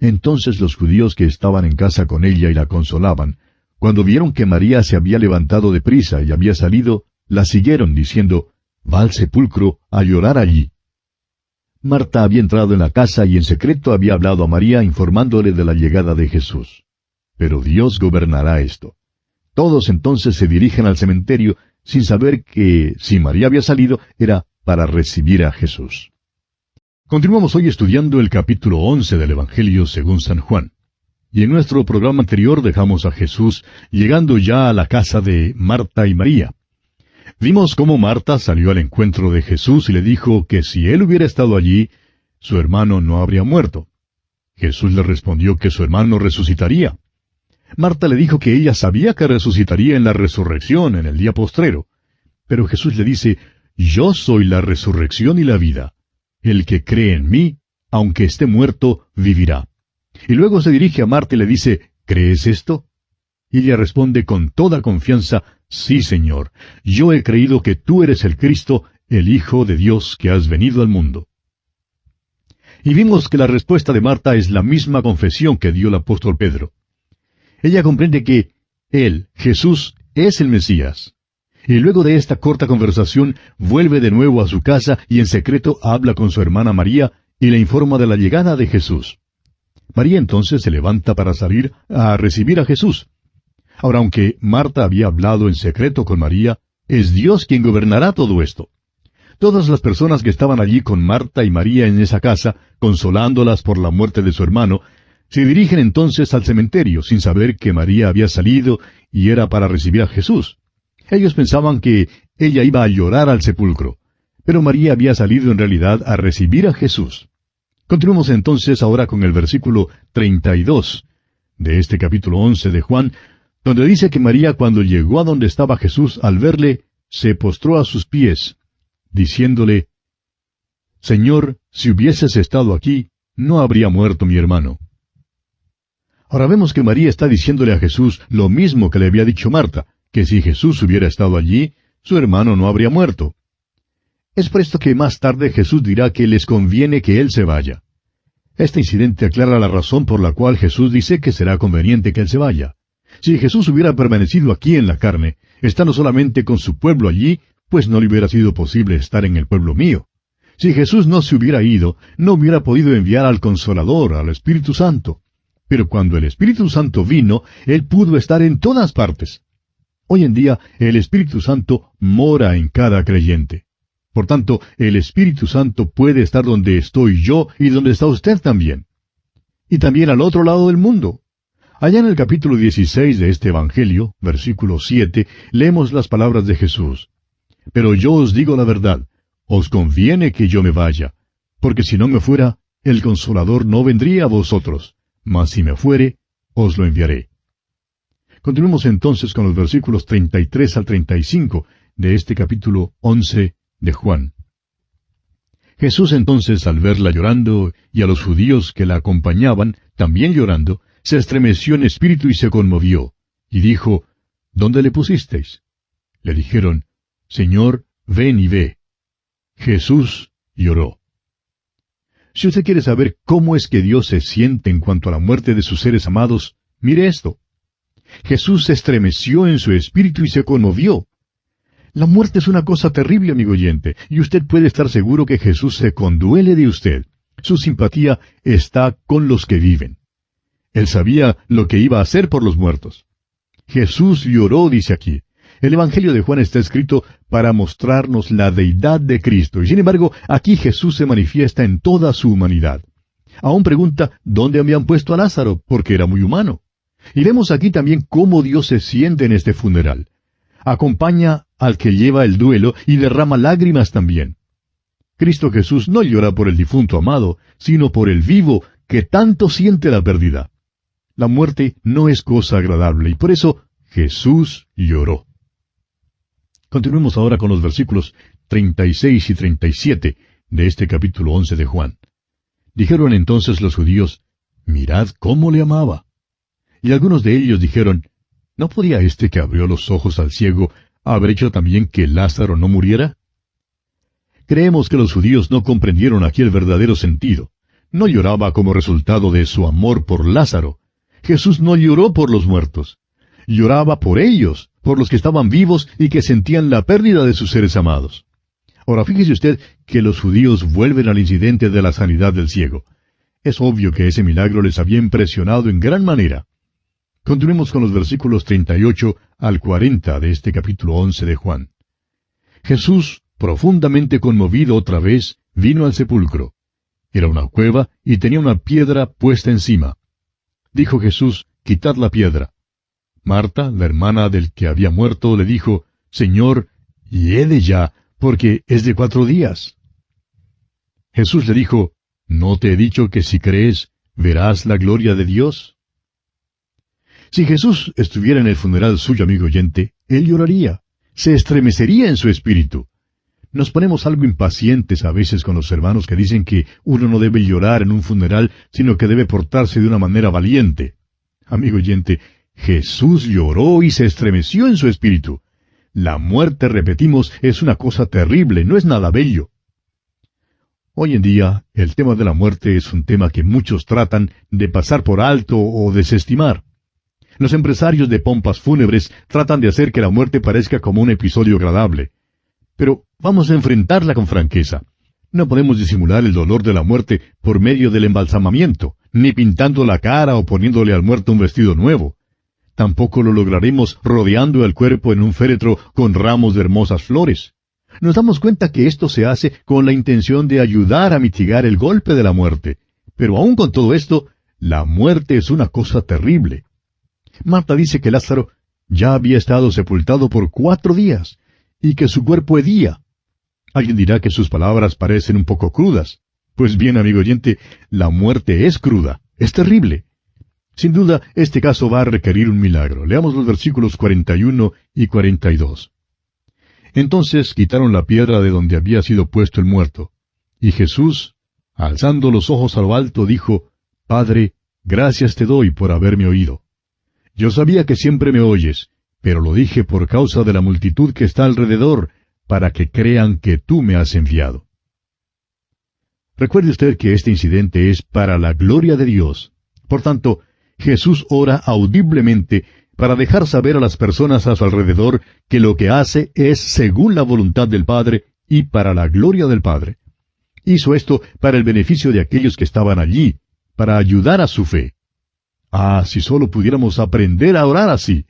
Entonces los judíos que estaban en casa con ella y la consolaban, cuando vieron que María se había levantado deprisa y había salido, la siguieron, diciendo, va al sepulcro a llorar allí. Marta había entrado en la casa y en secreto había hablado a María informándole de la llegada de Jesús. pero Dios gobernará esto. Todos entonces se dirigen al cementerio sin saber que, si María había salido, era para recibir a Jesús. Continuamos hoy estudiando el capítulo 11 del Evangelio según San Juan. Y en nuestro programa anterior dejamos a Jesús llegando ya a la casa de Marta y María. Vimos cómo Marta salió al encuentro de Jesús y le dijo que si él hubiera estado allí, su hermano no habría muerto. Jesús le respondió que su hermano resucitaría. Marta le dijo que ella sabía que resucitaría en la resurrección, en el día postrero. Pero Jesús le dice, yo soy la resurrección y la vida. El que cree en mí, aunque esté muerto, vivirá. Y luego se dirige a Marta y le dice, ¿crees esto? Y ella responde con toda confianza, sí, Señor, yo he creído que tú eres el Cristo, el Hijo de Dios que has venido al mundo. Y vimos que la respuesta de Marta es la misma confesión que dio el apóstol Pedro. Ella comprende que Él, Jesús, es el Mesías. Y luego de esta corta conversación, vuelve de nuevo a su casa y en secreto habla con su hermana María y le informa de la llegada de Jesús. María entonces se levanta para salir a recibir a Jesús. Ahora, aunque Marta había hablado en secreto con María, es Dios quien gobernará todo esto. Todas las personas que estaban allí con Marta y María en esa casa, consolándolas por la muerte de su hermano, se dirigen entonces al cementerio sin saber que María había salido y era para recibir a Jesús. Ellos pensaban que ella iba a llorar al sepulcro, pero María había salido en realidad a recibir a Jesús. Continuemos entonces ahora con el versículo 32 de este capítulo 11 de Juan, donde dice que María cuando llegó a donde estaba Jesús, al verle, se postró a sus pies, diciéndole, Señor, si hubieses estado aquí, no habría muerto mi hermano. Ahora vemos que María está diciéndole a Jesús lo mismo que le había dicho Marta, que si Jesús hubiera estado allí, su hermano no habría muerto. Es por esto que más tarde Jesús dirá que les conviene que Él se vaya. Este incidente aclara la razón por la cual Jesús dice que será conveniente que Él se vaya. Si Jesús hubiera permanecido aquí en la carne, estando solamente con su pueblo allí, pues no le hubiera sido posible estar en el pueblo mío. Si Jesús no se hubiera ido, no hubiera podido enviar al Consolador, al Espíritu Santo. Pero cuando el Espíritu Santo vino, Él pudo estar en todas partes. Hoy en día, el Espíritu Santo mora en cada creyente. Por tanto, el Espíritu Santo puede estar donde estoy yo y donde está usted también. Y también al otro lado del mundo. Allá en el capítulo 16 de este Evangelio, versículo 7, leemos las palabras de Jesús. Pero yo os digo la verdad, os conviene que yo me vaya, porque si no me fuera, el Consolador no vendría a vosotros. Mas si me fuere, os lo enviaré. Continuemos entonces con los versículos 33 al 35 de este capítulo 11 de Juan. Jesús entonces, al verla llorando, y a los judíos que la acompañaban, también llorando, se estremeció en espíritu y se conmovió, y dijo, ¿Dónde le pusisteis? Le dijeron, Señor, ven y ve. Jesús lloró. Si usted quiere saber cómo es que Dios se siente en cuanto a la muerte de sus seres amados, mire esto. Jesús se estremeció en su espíritu y se conmovió. La muerte es una cosa terrible, amigo oyente, y usted puede estar seguro que Jesús se conduele de usted. Su simpatía está con los que viven. Él sabía lo que iba a hacer por los muertos. Jesús lloró, dice aquí. El Evangelio de Juan está escrito para mostrarnos la deidad de Cristo, y sin embargo, aquí Jesús se manifiesta en toda su humanidad. Aún pregunta, ¿dónde habían puesto a Lázaro? Porque era muy humano. Y vemos aquí también cómo Dios se siente en este funeral. Acompaña al que lleva el duelo y derrama lágrimas también. Cristo Jesús no llora por el difunto amado, sino por el vivo que tanto siente la pérdida. La muerte no es cosa agradable, y por eso Jesús lloró. Continuemos ahora con los versículos 36 y 37 de este capítulo 11 de Juan. Dijeron entonces los judíos, mirad cómo le amaba. Y algunos de ellos dijeron, ¿no podía este que abrió los ojos al ciego haber hecho también que Lázaro no muriera? Creemos que los judíos no comprendieron aquí el verdadero sentido. No lloraba como resultado de su amor por Lázaro. Jesús no lloró por los muertos. Lloraba por ellos, por los que estaban vivos y que sentían la pérdida de sus seres amados. Ahora fíjese usted que los judíos vuelven al incidente de la sanidad del ciego. Es obvio que ese milagro les había impresionado en gran manera. Continuemos con los versículos 38 al 40 de este capítulo 11 de Juan. Jesús, profundamente conmovido otra vez, vino al sepulcro. Era una cueva y tenía una piedra puesta encima. Dijo Jesús, quitad la piedra. Marta, la hermana del que había muerto, le dijo, Señor, hiede ya, porque es de 4 días. Jesús le dijo, ¿no te he dicho que si crees, verás la gloria de Dios? Si Jesús estuviera en el funeral suyo, amigo oyente, él lloraría, se estremecería en su espíritu. Nos ponemos algo impacientes a veces con los hermanos que dicen que uno no debe llorar en un funeral, sino que debe portarse de una manera valiente. Amigo oyente, Jesús lloró y se estremeció en su espíritu. La muerte, repetimos, es una cosa terrible, no es nada bello. Hoy en día, el tema de la muerte es un tema que muchos tratan de pasar por alto o desestimar. Los empresarios de pompas fúnebres tratan de hacer que la muerte parezca como un episodio agradable. Pero vamos a enfrentarla con franqueza. No podemos disimular el dolor de la muerte por medio del embalsamamiento, ni pintando la cara o poniéndole al muerto un vestido nuevo. Tampoco lo lograremos rodeando el cuerpo en un féretro con ramos de hermosas flores. Nos damos cuenta que esto se hace con la intención de ayudar a mitigar el golpe de la muerte. Pero aún con todo esto, la muerte es una cosa terrible. Marta dice que Lázaro ya había estado sepultado por 4 días, y que su cuerpo hedía. Alguien dirá que sus palabras parecen un poco crudas. Pues bien, amigo oyente, la muerte es cruda, es terrible. Sin duda, este caso va a requerir un milagro. Leamos los versículos 41 y 42. Entonces quitaron la piedra de donde había sido puesto el muerto. Y Jesús, alzando los ojos a lo alto, dijo, Padre, gracias te doy por haberme oído. Yo sabía que siempre me oyes, pero lo dije por causa de la multitud que está alrededor, para que crean que tú me has enviado. Recuerde usted que este incidente es para la gloria de Dios. Por tanto, Jesús ora audiblemente para dejar saber a las personas a su alrededor que lo que hace es según la voluntad del Padre y para la gloria del Padre. Hizo esto para el beneficio de aquellos que estaban allí, para ayudar a su fe. Ah, si solo pudiéramos aprender a orar así.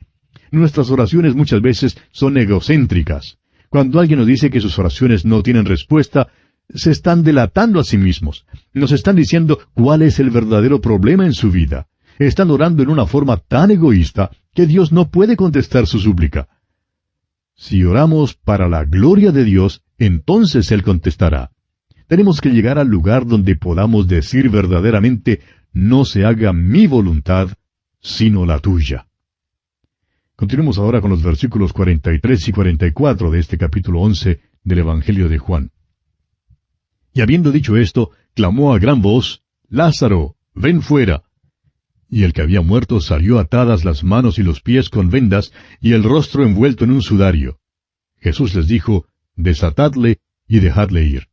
Nuestras oraciones muchas veces son egocéntricas. Cuando alguien nos dice que sus oraciones no tienen respuesta, se están delatando a sí mismos. Nos están diciendo cuál es el verdadero problema en su vida. Están orando en una forma tan egoísta que Dios no puede contestar su súplica. Si oramos para la gloria de Dios, entonces Él contestará. Tenemos que llegar al lugar donde podamos decir verdaderamente, no se haga mi voluntad, sino la tuya. Continuemos ahora con los versículos 43 y 44 de este capítulo 11 del Evangelio de Juan. Y habiendo dicho esto, clamó a gran voz, Lázaro, ven fuera. Y el que había muerto salió atadas las manos y los pies con vendas, y el rostro envuelto en un sudario. Jesús les dijo, desatadle y dejadle ir.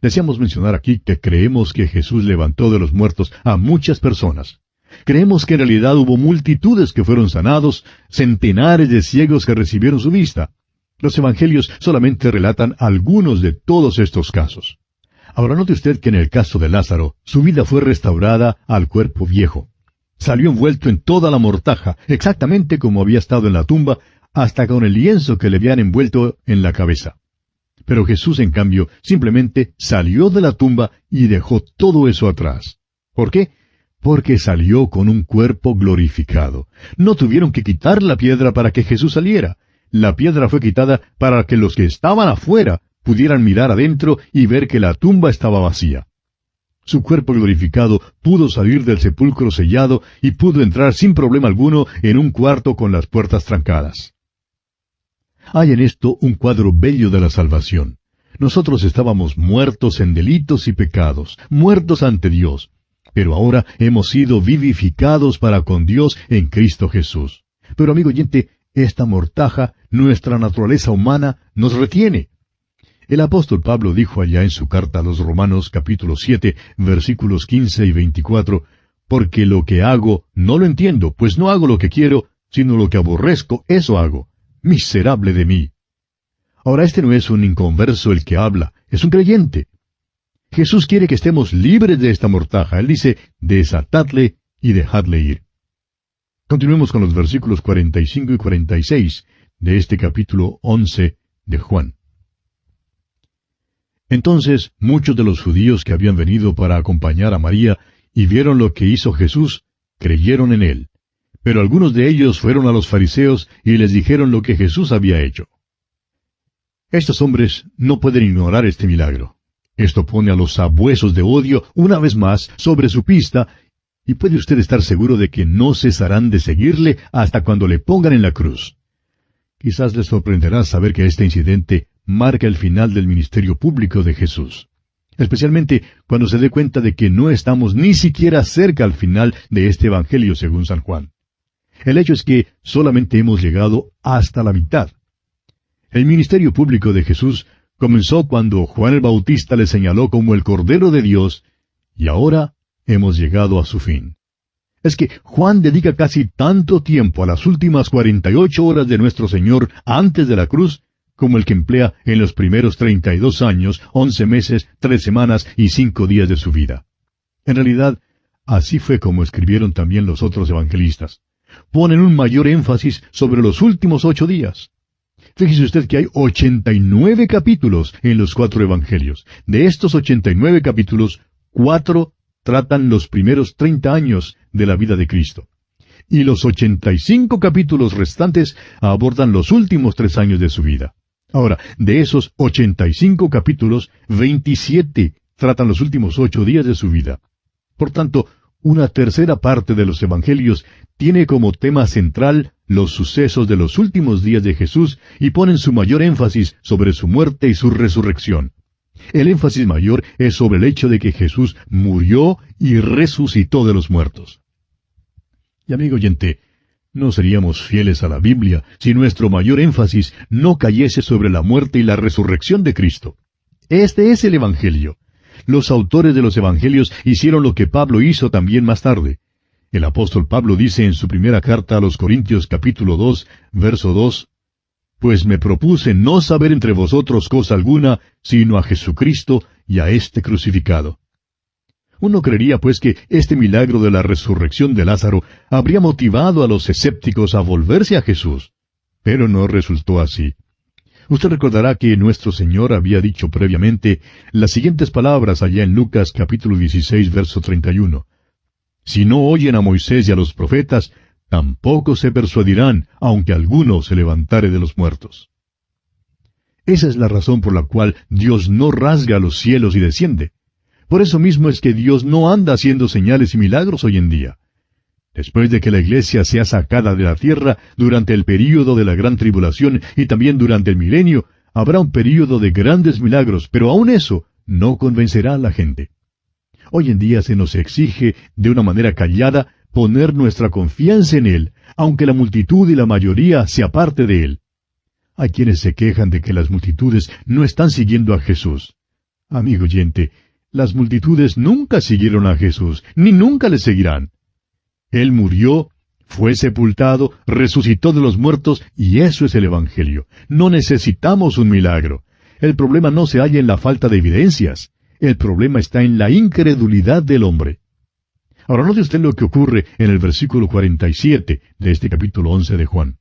Deseamos mencionar aquí que creemos que Jesús levantó de los muertos a muchas personas. Creemos que en realidad hubo multitudes que fueron sanados, centenares de ciegos que recibieron su vista. Los evangelios solamente relatan algunos de todos estos casos. Ahora note usted que en el caso de Lázaro, su vida fue restaurada al cuerpo viejo. Salió envuelto en toda la mortaja, exactamente como había estado en la tumba, hasta con el lienzo que le habían envuelto en la cabeza. Pero Jesús, en cambio, simplemente salió de la tumba y dejó todo eso atrás. ¿Por qué? Porque salió con un cuerpo glorificado. No tuvieron que quitar la piedra para que Jesús saliera. La piedra fue quitada para que los que estaban afuera pudieran mirar adentro y ver que la tumba estaba vacía. Su cuerpo glorificado pudo salir del sepulcro sellado y pudo entrar sin problema alguno en un cuarto con las puertas trancadas. Hay en esto un cuadro bello de la salvación. Nosotros estábamos muertos en delitos y pecados, muertos ante Dios, pero ahora hemos sido vivificados para con Dios en Cristo Jesús. Pero amigo oyente, esta mortaja, nuestra naturaleza humana, nos retiene. El apóstol Pablo dijo allá en su carta a los Romanos capítulo 7, versículos 15 y 24, «Porque lo que hago no lo entiendo, pues no hago lo que quiero, sino lo que aborrezco, eso hago. Miserable de mí». Ahora este no es un inconverso el que habla, es un creyente. Jesús quiere que estemos libres de esta mortaja. Él dice, desatadle y dejadle ir. Continuemos con los versículos 45 y 46 de este capítulo 11 de Juan. Entonces muchos de los judíos que habían venido para acompañar a María y vieron lo que hizo Jesús, creyeron en él. Pero algunos de ellos fueron a los fariseos y les dijeron lo que Jesús había hecho. Estos hombres no pueden ignorar este milagro. Esto pone a los sabuesos de odio una vez más sobre su pista, y puede usted estar seguro de que no cesarán de seguirle hasta cuando le pongan en la cruz. Quizás les sorprenderá saber que este incidente marca el final del ministerio público de Jesús, especialmente cuando se dé cuenta de que no estamos ni siquiera cerca al final de este Evangelio según San Juan. El hecho es que solamente hemos llegado hasta la mitad. El ministerio público de Jesús comenzó cuando Juan el Bautista le señaló como el Cordero de Dios, y ahora hemos llegado a su fin. Es que Juan dedica casi tanto tiempo a las últimas 48 horas de nuestro Señor antes de la cruz, como el que emplea en los primeros 32 años, 11 meses, 3 semanas y 5 días de su vida. En realidad, así fue como escribieron también los otros evangelistas. Ponen un mayor énfasis sobre los últimos 8 días. Fíjese usted que hay 89 capítulos en los 4 evangelios. De estos 89 capítulos, 4 tratan los primeros 30 años de la vida de Cristo. Y los 85 capítulos restantes abordan los últimos 3 años de su vida. Ahora, de esos 85 capítulos, 27 tratan los últimos 8 días de su vida. Por tanto, una tercera parte de los evangelios tiene como tema central los sucesos de los últimos días de Jesús y ponen su mayor énfasis sobre su muerte y su resurrección. El énfasis mayor es sobre el hecho de que Jesús murió y resucitó de los muertos. Y amigo oyente, no seríamos fieles a la Biblia si nuestro mayor énfasis no cayese sobre la muerte y la resurrección de Cristo. Este es el Evangelio. Los autores de los Evangelios hicieron lo que Pablo hizo también más tarde. El apóstol Pablo dice en su primera carta a los Corintios capítulo 2, verso 2, «Pues me propuse no saber entre vosotros cosa alguna, sino a Jesucristo y a este crucificado». Uno creería pues que este milagro de la resurrección de Lázaro habría motivado a los escépticos a volverse a Jesús. Pero no resultó así. Usted recordará que nuestro Señor había dicho previamente las siguientes palabras allá en Lucas capítulo 16, verso 31. «Si no oyen a Moisés y a los profetas, tampoco se persuadirán, aunque alguno se levantare de los muertos». Esa es la razón por la cual Dios no rasga los cielos y desciende. Por eso mismo es que Dios no anda haciendo señales y milagros hoy en día. Después de que la iglesia sea sacada de la tierra durante el período de la gran tribulación y también durante el milenio, habrá un período de grandes milagros, pero aún eso no convencerá a la gente. Hoy en día se nos exige, de una manera callada, poner nuestra confianza en Él, aunque la multitud y la mayoría se aparte de Él. Hay quienes se quejan de que las multitudes no están siguiendo a Jesús. Amigo oyente, las multitudes nunca siguieron a Jesús, ni nunca le seguirán. Él murió, fue sepultado, resucitó de los muertos, y eso es el Evangelio. No necesitamos un milagro. El problema no se halla en la falta de evidencias. El problema está en la incredulidad del hombre. Ahora note usted lo que ocurre en el versículo 47 de este capítulo 11 de Juan.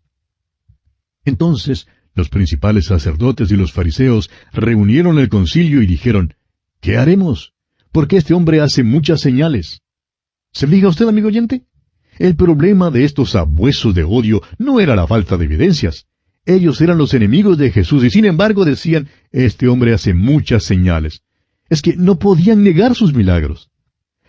Entonces, los principales sacerdotes y los fariseos reunieron el concilio y dijeron, «¿Qué haremos? Porque este hombre hace muchas señales». ¿Se fija usted, amigo oyente? El problema de estos sabuesos de odio no era la falta de evidencias. Ellos eran los enemigos de Jesús y sin embargo decían, «Este hombre hace muchas señales». Es que no podían negar sus milagros.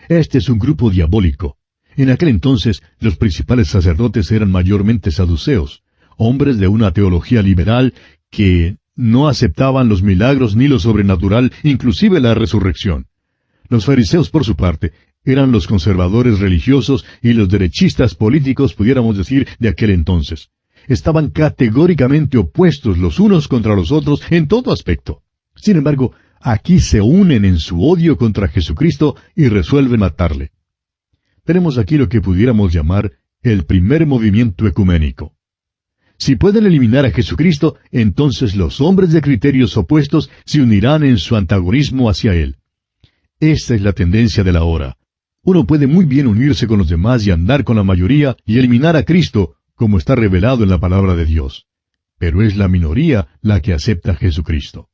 Este es un grupo diabólico. En aquel entonces, los principales sacerdotes eran mayormente saduceos, hombres de una teología liberal que no aceptaban los milagros ni lo sobrenatural, inclusive la resurrección. Los fariseos, por su parte, eran los conservadores religiosos y los derechistas políticos, pudiéramos decir, de aquel entonces. Estaban categóricamente opuestos los unos contra los otros en todo aspecto. Sin embargo, aquí se unen en su odio contra Jesucristo y resuelven matarle. Tenemos aquí lo que pudiéramos llamar el primer movimiento ecuménico. Si pueden eliminar a Jesucristo, entonces los hombres de criterios opuestos se unirán en su antagonismo hacia Él. Esta es la tendencia de la hora. Uno puede muy bien unirse con los demás y andar con la mayoría y eliminar a Cristo, como está revelado en la palabra de Dios. Pero es la minoría la que acepta a Jesucristo.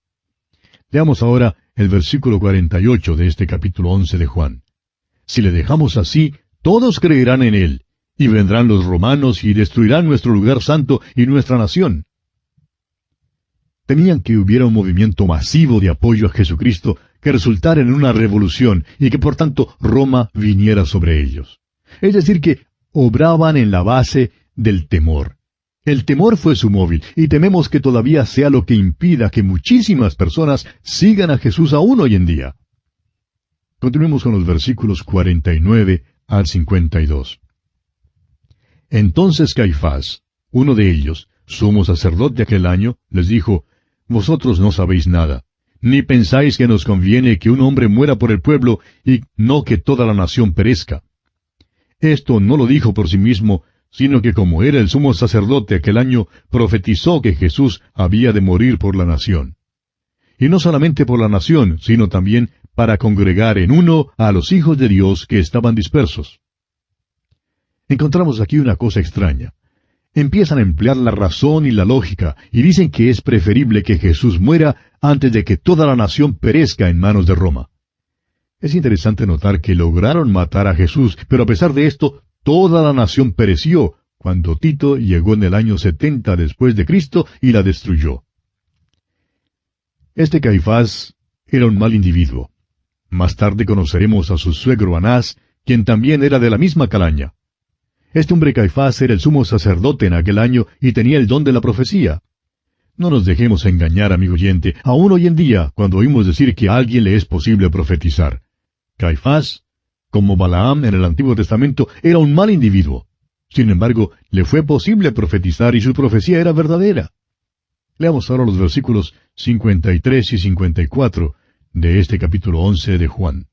Veamos ahora el versículo 48 de este capítulo 11 de Juan. Si le dejamos así, todos creerán en él, y vendrán los romanos y destruirán nuestro lugar santo y nuestra nación. Temían que hubiera un movimiento masivo de apoyo a Jesucristo que resultara en una revolución y que por tanto Roma viniera sobre ellos. Es decir, que obraban en la base del temor. El temor fue su móvil, y tememos que todavía sea lo que impida que muchísimas personas sigan a Jesús aún hoy en día. Continuemos con los versículos 49 al 52. Entonces Caifás, uno de ellos, sumo sacerdote aquel año, les dijo: Vosotros no sabéis nada, ni pensáis que nos conviene que un hombre muera por el pueblo y no que toda la nación perezca. Esto no lo dijo por sí mismo, sino que como era el sumo sacerdote aquel año, profetizó que Jesús había de morir por la nación. Y no solamente por la nación, sino también para congregar en uno a los hijos de Dios que estaban dispersos. Encontramos aquí una cosa extraña. Empiezan a emplear la razón y la lógica, y dicen que es preferible que Jesús muera antes de que toda la nación perezca en manos de Roma. Es interesante notar que lograron matar a Jesús, pero a pesar de esto, toda la nación pereció cuando Tito llegó en el año 70 después de Cristo y la destruyó. Este Caifás era un mal individuo. Más tarde conoceremos a su suegro Anás, quien también era de la misma calaña. Este hombre Caifás era el sumo sacerdote en aquel año y tenía el don de la profecía. No nos dejemos engañar, amigo oyente, aún hoy en día, cuando oímos decir que a alguien le es posible profetizar. Caifás, como Balaam en el Antiguo Testamento, era un mal individuo. Sin embargo, le fue posible profetizar y su profecía era verdadera. Leamos ahora los versículos 53 y 54 de este capítulo 11 de Juan.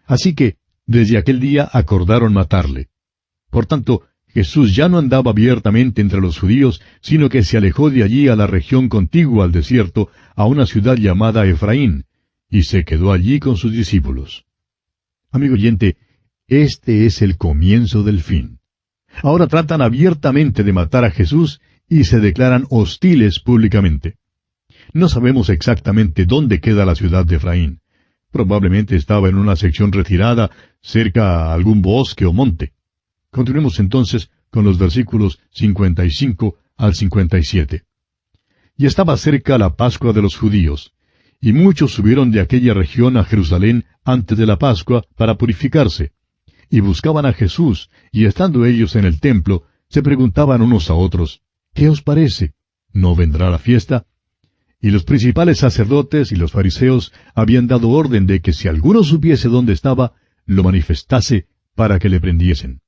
Así que, desde aquel día acordaron matarle. Por tanto, Jesús ya no andaba abiertamente entre los judíos, sino que se alejó de allí a la región contigua al desierto, a una ciudad llamada Efraín, y se quedó allí con sus discípulos. Amigo oyente, este es el comienzo del fin. Ahora tratan abiertamente de matar a Jesús y se declaran hostiles públicamente. No sabemos exactamente dónde queda la ciudad de Efraín. Probablemente estaba en una sección retirada, cerca a algún bosque o monte. Continuemos entonces con los versículos 55 al 57. Y estaba cerca la Pascua de los judíos, y muchos subieron de aquella región a Jerusalén antes de la Pascua para purificarse, y buscaban a Jesús, y estando ellos en el templo, se preguntaban unos a otros: ¿Qué os parece? ¿No vendrá la fiesta? Y los principales sacerdotes y los fariseos habían dado orden de que si alguno supiese dónde estaba, lo manifestase para que le prendiesen.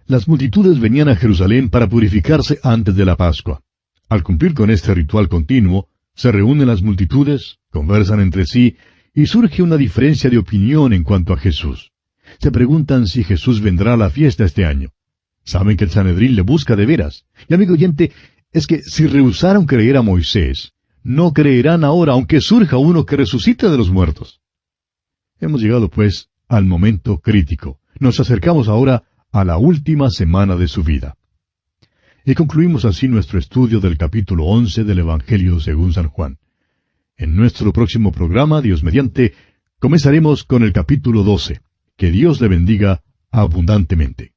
Las multitudes venían a Jerusalén para purificarse antes de la Pascua. Al cumplir con este ritual continuo, se reúnen las multitudes, conversan entre sí, y surge una diferencia de opinión en cuanto a Jesús. Se preguntan si Jesús vendrá a la fiesta este año. Saben que el Sanedrín le busca de veras. Y amigo oyente, es que si rehusaron creer a Moisés, no creerán ahora aunque surja uno que resucite de los muertos. Hemos llegado, pues, al momento crítico. Nos acercamos ahora a la última semana de su vida. Y concluimos así nuestro estudio del capítulo 11 del Evangelio según San Juan. En nuestro próximo programa, Dios mediante, comenzaremos con el capítulo 12. Que Dios le bendiga abundantemente.